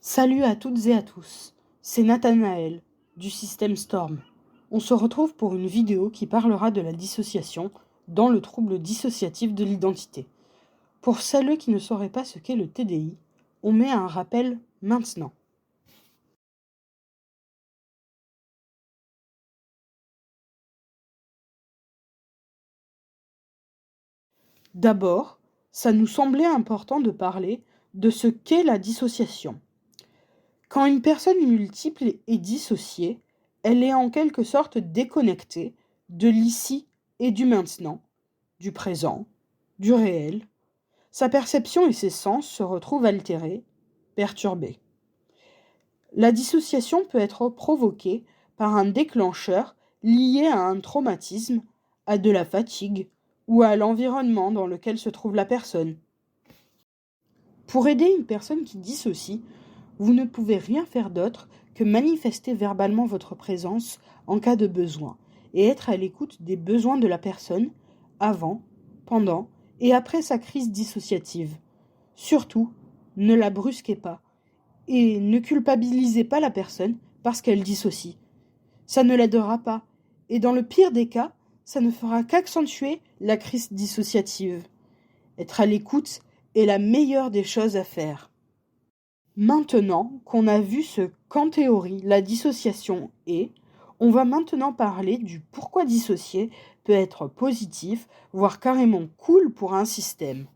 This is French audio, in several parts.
Salut à toutes et à tous, c'est Nathanaël du système Storm. On se retrouve pour une vidéo qui parlera de la dissociation dans le trouble dissociatif de l'identité. Pour celles qui ne sauraient pas ce qu'est le TDI, on met un rappel maintenant. D'abord, ça nous semblait important de parler de ce qu'est la dissociation. Quand une personne multiple est dissociée, elle est en quelque sorte déconnectée de l'ici et du maintenant, du présent, du réel. Sa perception et ses sens se retrouvent altérés, perturbés. La dissociation peut être provoquée par un déclencheur lié à un traumatisme, à de la fatigue ou à l'environnement dans lequel se trouve la personne. Pour aider une personne qui dissocie, vous ne pouvez rien faire d'autre que manifester verbalement votre présence en cas de besoin et être à l'écoute des besoins de la personne avant, pendant et après sa crise dissociative. Surtout, ne la brusquez pas et ne culpabilisez pas la personne parce qu'elle dissocie. Ça ne l'aidera pas et dans le pire des cas, ça ne fera qu'accentuer la crise dissociative. Être à l'écoute est la meilleure des choses à faire. Maintenant qu'on a vu ce qu'en théorie la dissociation est, on va maintenant parler du pourquoi dissocier peut être positif, voire carrément cool pour un système.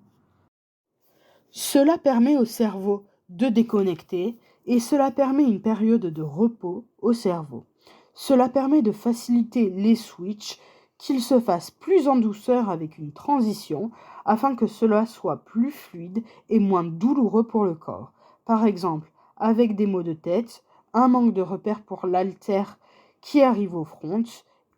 Cela permet au cerveau de déconnecter et cela permet une période de repos au cerveau. Cela permet de faciliter les switches, qu'ils se fassent plus en douceur avec une transition afin que cela soit plus fluide et moins douloureux pour le corps. Par exemple, avec des maux de tête, un manque de repères pour l'haltère qui arrive au front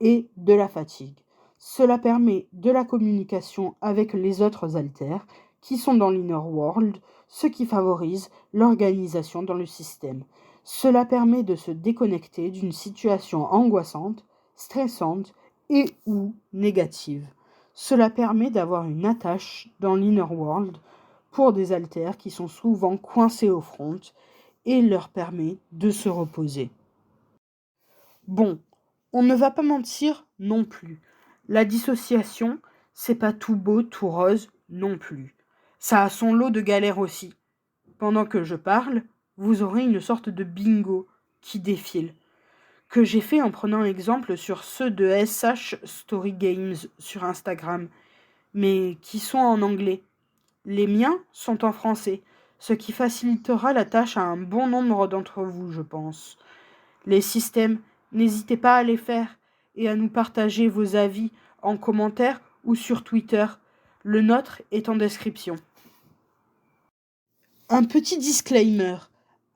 et de la fatigue. Cela permet de la communication avec les autres haltères qui sont dans l'inner world, ce qui favorise l'organisation dans le système. Cela permet de se déconnecter d'une situation angoissante, stressante et ou négative. Cela permet d'avoir une attache dans l'inner world pour des haltères qui sont souvent coincés au front et leur permet de se reposer. Bon, on ne va pas mentir non plus. La dissociation, c'est pas tout beau, tout rose non plus. Ça a son lot de galères aussi. Pendant que je parle, vous aurez une sorte de bingo qui défile, que j'ai fait en prenant exemple sur ceux de SH Story Games sur Instagram, mais qui sont en anglais. Les miens sont en français, ce qui facilitera la tâche à un bon nombre d'entre vous, je pense. Les systèmes, n'hésitez pas à les faire et à nous partager vos avis en commentaire ou sur Twitter. Le nôtre est en description. Un petit disclaimer.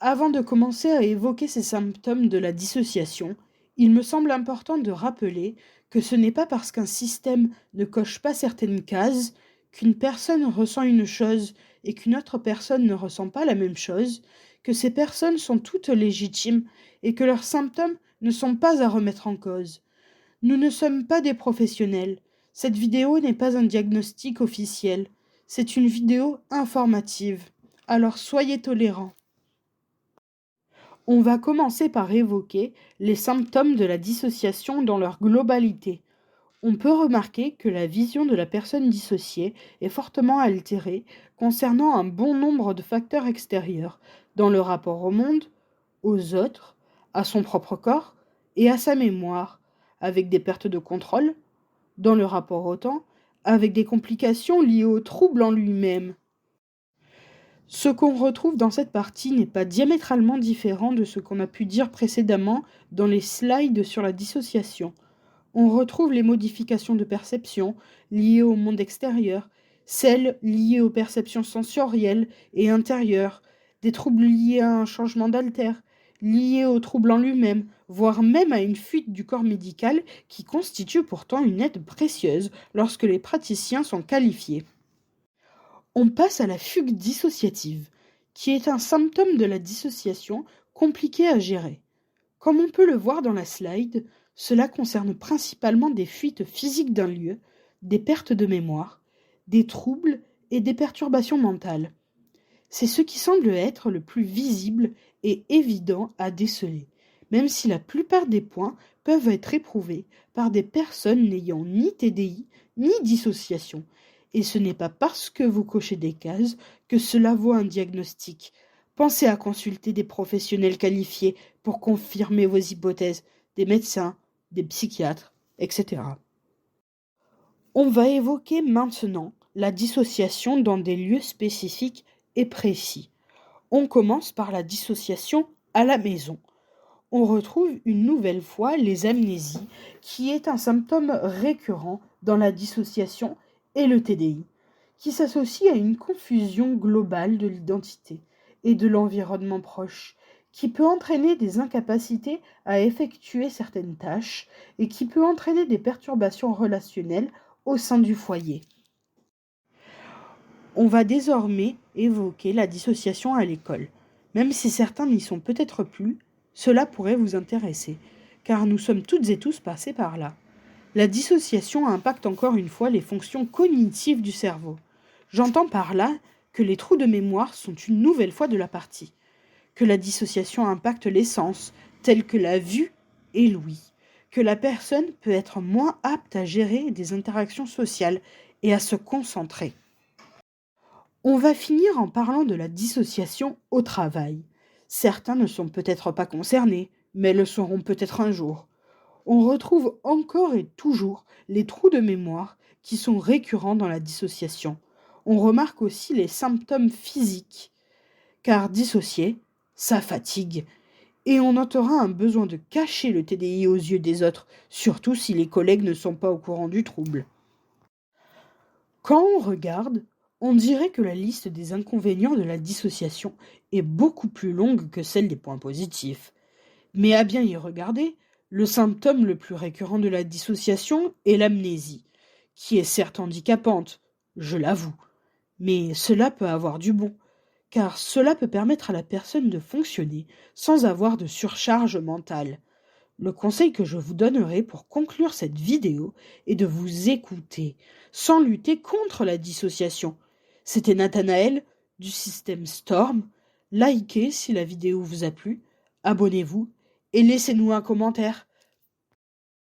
Avant de commencer à évoquer ces symptômes de la dissociation, il me semble important de rappeler que ce n'est pas parce qu'un système ne coche pas certaines cases, qu'une personne ressent une chose et qu'une autre personne ne ressent pas la même chose, que ces personnes sont toutes légitimes et que leurs symptômes ne sont pas à remettre en cause. Nous ne sommes pas des professionnels. Cette vidéo n'est pas un diagnostic officiel. C'est une vidéo informative. Alors soyez tolérants. On va commencer par évoquer les symptômes de la dissociation dans leur globalité. On peut remarquer que la vision de la personne dissociée est fortement altérée concernant un bon nombre de facteurs extérieurs, dans le rapport au monde, aux autres, à son propre corps et à sa mémoire, avec des pertes de contrôle, dans le rapport au temps, avec des complications liées au trouble en lui-même. Ce qu'on retrouve dans cette partie n'est pas diamétralement différent de ce qu'on a pu dire précédemment dans les slides sur la dissociation. On retrouve les modifications de perception liées au monde extérieur, celles liées aux perceptions sensorielles et intérieures, des troubles liés à un changement d'altère, liés au trouble en lui-même, voire même à une fuite du corps médical qui constitue pourtant une aide précieuse lorsque les praticiens sont qualifiés. On passe à la fugue dissociative, qui est un symptôme de la dissociation compliqué à gérer. Comme on peut le voir dans la slide, cela concerne principalement des fuites physiques d'un lieu, des pertes de mémoire, des troubles et des perturbations mentales. C'est ce qui semble être le plus visible et évident à déceler, même si la plupart des points peuvent être éprouvés par des personnes n'ayant ni TDI ni dissociation. Et ce n'est pas parce que vous cochez des cases que cela vaut un diagnostic. Pensez à consulter des professionnels qualifiés pour confirmer vos hypothèses, des médecins, des psychiatres, etc. On va évoquer maintenant la dissociation dans des lieux spécifiques et précis. On commence par la dissociation à la maison. On retrouve une nouvelle fois les amnésies, qui est un symptôme récurrent dans la dissociation et le TDI, qui s'associe à une confusion globale de l'identité et de l'environnement proche, qui peut entraîner des incapacités à effectuer certaines tâches et qui peut entraîner des perturbations relationnelles au sein du foyer. On va désormais évoquer la dissociation à l'école. Même si certains n'y sont peut-être plus, cela pourrait vous intéresser, car nous sommes toutes et tous passés par là. La dissociation impacte encore une fois les fonctions cognitives du cerveau. J'entends par là que les trous de mémoire sont une nouvelle fois de la partie, que la dissociation impacte les sens, tels que la vue et l'ouïe, que la personne peut être moins apte à gérer des interactions sociales et à se concentrer. On va finir en parlant de la dissociation au travail. Certains ne sont peut-être pas concernés, mais le seront peut-être un jour. On retrouve encore et toujours les trous de mémoire qui sont récurrents dans la dissociation. On remarque aussi les symptômes physiques, car dissocier, ça fatigue. Et on notera un besoin de cacher le TDI aux yeux des autres, surtout si les collègues ne sont pas au courant du trouble. Quand on regarde, on dirait que la liste des inconvénients de la dissociation est beaucoup plus longue que celle des points positifs. Mais à bien y regarder, le symptôme le plus récurrent de la dissociation est l'amnésie, qui est certes handicapante, je l'avoue, mais cela peut avoir du bon, car cela peut permettre à la personne de fonctionner sans avoir de surcharge mentale. Le conseil que je vous donnerai pour conclure cette vidéo est de vous écouter, sans lutter contre la dissociation. C'était Nathanaël du système Storm. Likez si la vidéo vous a plu, abonnez-vous et laissez-nous un commentaire.